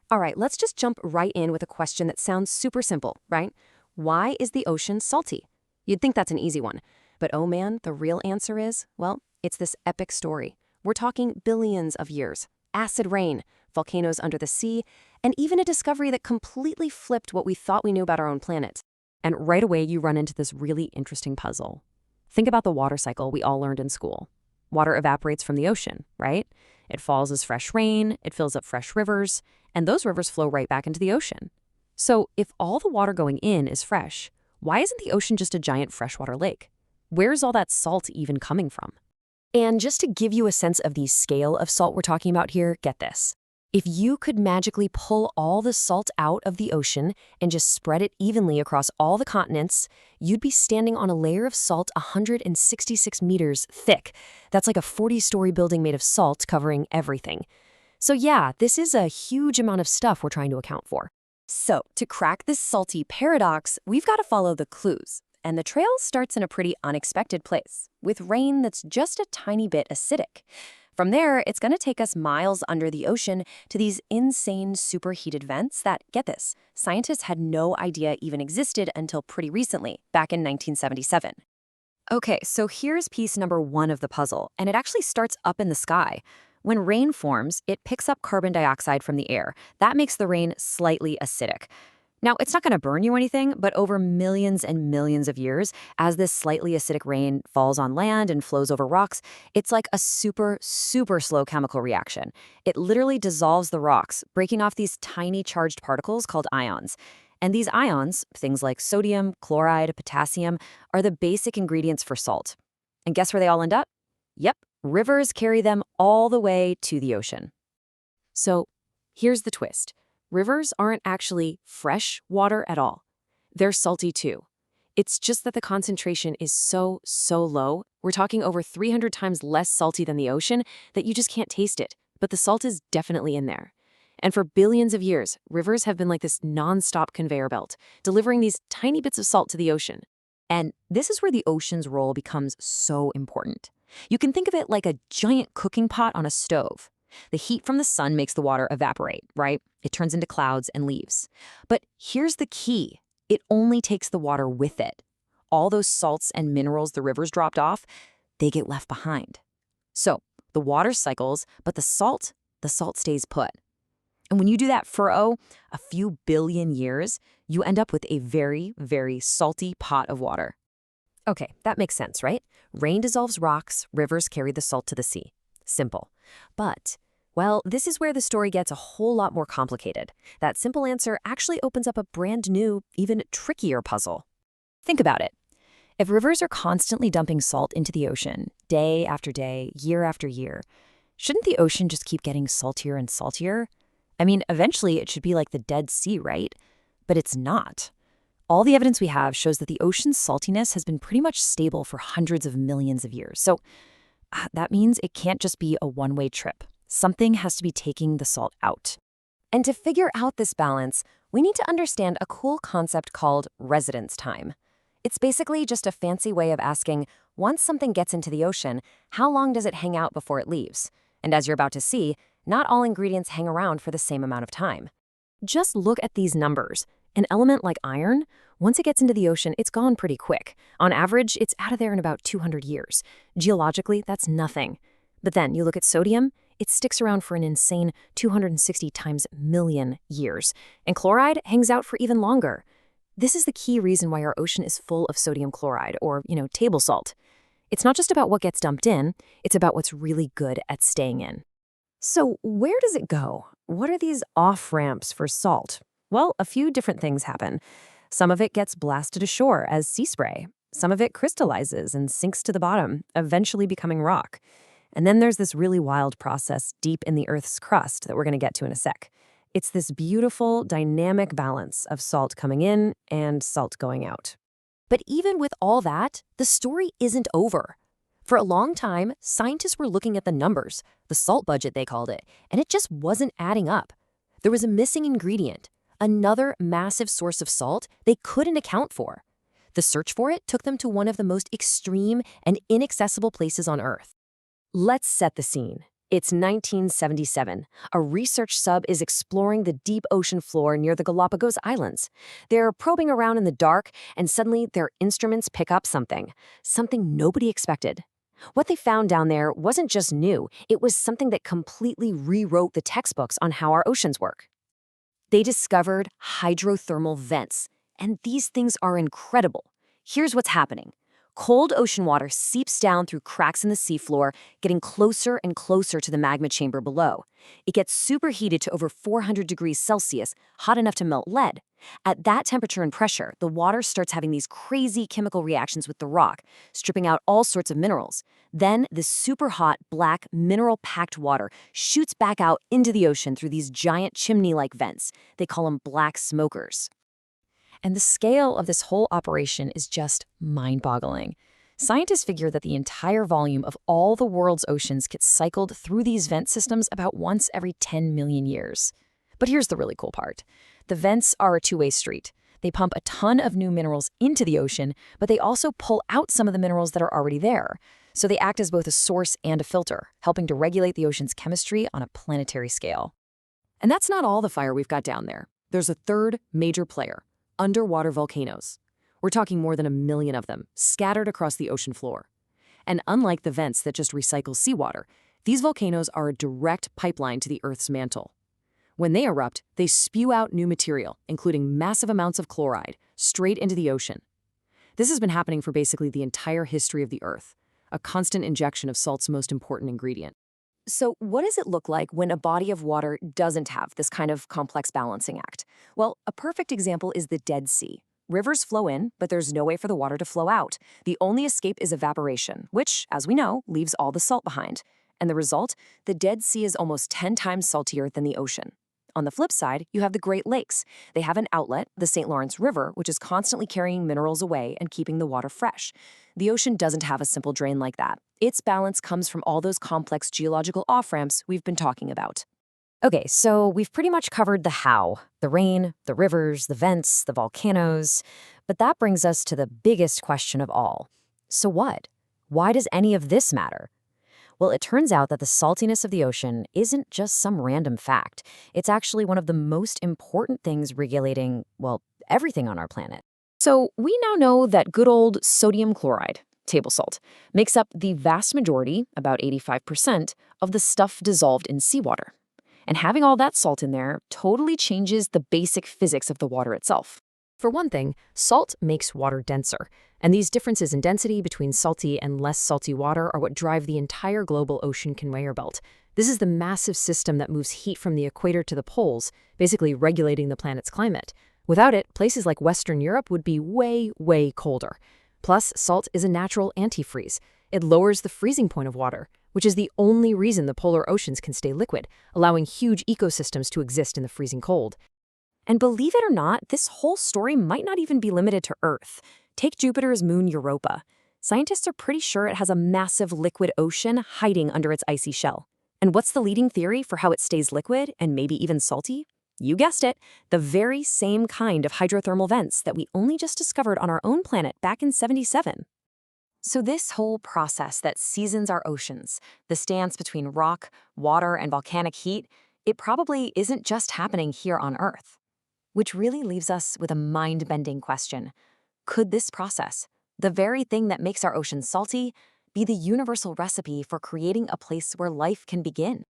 All right, let's just jump right in with a question that sounds super simple, right? Why is the ocean salty? You'd think that's an easy one. But oh man, the real answer is, well, it's this epic story. We're talking billions of years, acid rain, volcanoes under the sea, and even a discovery that completely flipped what we thought we knew about our own planet. And right away, you run into this really interesting puzzle. Think about the water cycle we all learned in school. Water evaporates from the ocean, right? It falls as fresh rain, it fills up fresh rivers, and those rivers flow right back into the ocean. So if all the water going in is fresh, why isn't the ocean just a giant freshwater lake? Where's all that salt even coming from? And just to give you a sense of the scale of salt we're talking about here, get this. If you could magically pull all the salt out of the ocean and just spread it evenly across all the continents, you'd be standing on a layer of salt 166 meters thick. That's like a 40-story building made of salt covering everything. So yeah, this is a huge amount of stuff we're trying to account for. So to crack this salty paradox, we've got to follow the clues. And the trail starts in a pretty unexpected place, with rain that's just a tiny bit acidic. From there, it's going to take us miles under the ocean to these insane superheated vents that, get this, scientists had no idea even existed until pretty recently, back in 1977. Okay, so here's piece number one of the puzzle, and it actually starts up in the sky. When rain forms, it picks up carbon dioxide from the air. That makes the rain slightly acidic. Now, it's not going to burn you or anything, but over millions and millions of years, as this slightly acidic rain falls on land and flows over rocks, it's like a super, super slow chemical reaction. It literally dissolves the rocks, breaking off these tiny charged particles called ions. And these ions, things like sodium, chloride, potassium, are the basic ingredients for salt. And guess where they all end up? Yep, rivers carry them all the way to the ocean. So here's the twist. Rivers aren't actually fresh water at all. They're salty too. It's just that the concentration is so low. We're talking over 300 times less salty than the ocean that you just can't taste it. But the salt is definitely in there. And for billions of years, rivers have been like this non-stop conveyor belt, delivering these tiny bits of salt to the ocean. And this is where the ocean's role becomes so important. You can think of it like a giant cooking pot on a stove. The heat from the sun makes the water evaporate, right? It turns into clouds and leaves. But here's the key. It only takes the water with it. All those salts and minerals the rivers dropped off, they get left behind. So the water cycles, but the salt stays put. And when you do that for, a few billion years, you end up with a very, very salty pot of water. Okay, that makes sense, right? Rain dissolves rocks, rivers carry the salt to the sea. Simple. But, well, this is where the story gets a whole lot more complicated. That simple answer actually opens up a brand new, even trickier puzzle. Think about it. If rivers are constantly dumping salt into the ocean, day after day, year after year, shouldn't the ocean just keep getting saltier and saltier? I mean, eventually it should be like the Dead Sea, right? But it's not. All the evidence we have shows that the ocean's saltiness has been pretty much stable for hundreds of millions of years. So that means it can't just be a one-way trip. Something has to be taking the salt out. And to figure out this balance, we need to understand a cool concept called residence time. It's basically just a fancy way of asking, once something gets into the ocean, how long does it hang out before it leaves? And as you're about to see, not all ingredients hang around for the same amount of time. Just look at these numbers. An element like iron, once it gets into the ocean, it's gone pretty quick. On average, it's out of there in about 200 years. Geologically, that's nothing. But then you look at sodium, it sticks around for an insane 260 times million years. And chloride hangs out for even longer. This is the key reason why our ocean is full of sodium chloride, or, table salt. It's not just about what gets dumped in, it's about what's really good at staying in. So where does it go? What are these off-ramps for salt? Well, a few different things happen. Some of it gets blasted ashore as sea spray. Some of it crystallizes and sinks to the bottom, eventually becoming rock. And then there's this really wild process deep in the Earth's crust that we're going to get to in a sec. It's this beautiful, dynamic balance of salt coming in and salt going out. But even with all that, the story isn't over. For a long time, scientists were looking at the numbers, the salt budget they called it, and it just wasn't adding up. There was a missing ingredient, another massive source of salt they couldn't account for. The search for it took them to one of the most extreme and inaccessible places on Earth. Let's set the scene. It's 1977. A research sub is exploring the deep ocean floor near the Galapagos Islands. They're probing around in the dark, and suddenly their instruments pick up something nobody expected. What they found down there wasn't just new, it was something that completely rewrote the textbooks on how our oceans work. They discovered hydrothermal vents, and these things are incredible. Here's what's happening. Cold ocean water seeps down through cracks in the seafloor, getting closer and closer to the magma chamber below. It gets superheated to over 400 degrees Celsius, hot enough to melt lead. At that temperature and pressure, the water starts having these crazy chemical reactions with the rock, stripping out all sorts of minerals. Then, this super hot, black, mineral-packed water shoots back out into the ocean through these giant chimney-like vents. They call them black smokers. And the scale of this whole operation is just mind-boggling. Scientists figure that the entire volume of all the world's oceans gets cycled through these vent systems about once every 10 million years. But here's the really cool part. The vents are a two-way street. They pump a ton of new minerals into the ocean, but they also pull out some of the minerals that are already there. So they act as both a source and a filter, helping to regulate the ocean's chemistry on a planetary scale. And that's not all the fire we've got down there. There's a third major player. Underwater volcanoes. We're talking more than 1 million of them, scattered across the ocean floor. And unlike the vents that just recycle seawater, these volcanoes are a direct pipeline to the Earth's mantle. When they erupt, they spew out new material, including massive amounts of chloride, straight into the ocean. This has been happening for basically the entire history of the Earth, a constant injection of salt's most important ingredient. So what does it look like when a body of water doesn't have this kind of complex balancing act? Well, a perfect example is the Dead Sea. Rivers flow in, but there's no way for the water to flow out. The only escape is evaporation, which, as we know, leaves all the salt behind. And the result? The Dead Sea is almost 10 times saltier than the ocean. On the flip side, you have the Great Lakes. They have an outlet, the St. Lawrence River, which is constantly carrying minerals away and keeping the water fresh. The ocean doesn't have a simple drain like that. Its balance comes from all those complex geological off-ramps we've been talking about. Okay, so we've pretty much covered the how, the rain, the rivers, the vents, the volcanoes, but that brings us to the biggest question of all. So what? Why does any of this matter? Well, it turns out that the saltiness of the ocean isn't just some random fact. It's actually one of the most important things regulating, well, everything on our planet. So we now know that good old sodium chloride, table salt, makes up the vast majority, about 85%, of the stuff dissolved in seawater. And having all that salt in there totally changes the basic physics of the water itself. For one thing, salt makes water denser, and these differences in density between salty and less salty water are what drive the entire global ocean conveyor belt. This is the massive system that moves heat from the equator to the poles, basically regulating the planet's climate. Without it, places like Western Europe would be way, way colder. Plus, salt is a natural antifreeze. It lowers the freezing point of water, which is the only reason the polar oceans can stay liquid, allowing huge ecosystems to exist in the freezing cold. And believe it or not, this whole story might not even be limited to Earth. Take Jupiter's moon Europa. Scientists are pretty sure it has a massive liquid ocean hiding under its icy shell. And what's the leading theory for how it stays liquid and maybe even salty? You guessed it, the very same kind of hydrothermal vents that we only just discovered on our own planet back in '77. So this whole process that seasons our oceans, the stance between rock, water, and volcanic heat, it probably isn't just happening here on Earth. Which really leaves us with a mind-bending question. Could this process, the very thing that makes our oceans salty, be the universal recipe for creating a place where life can begin?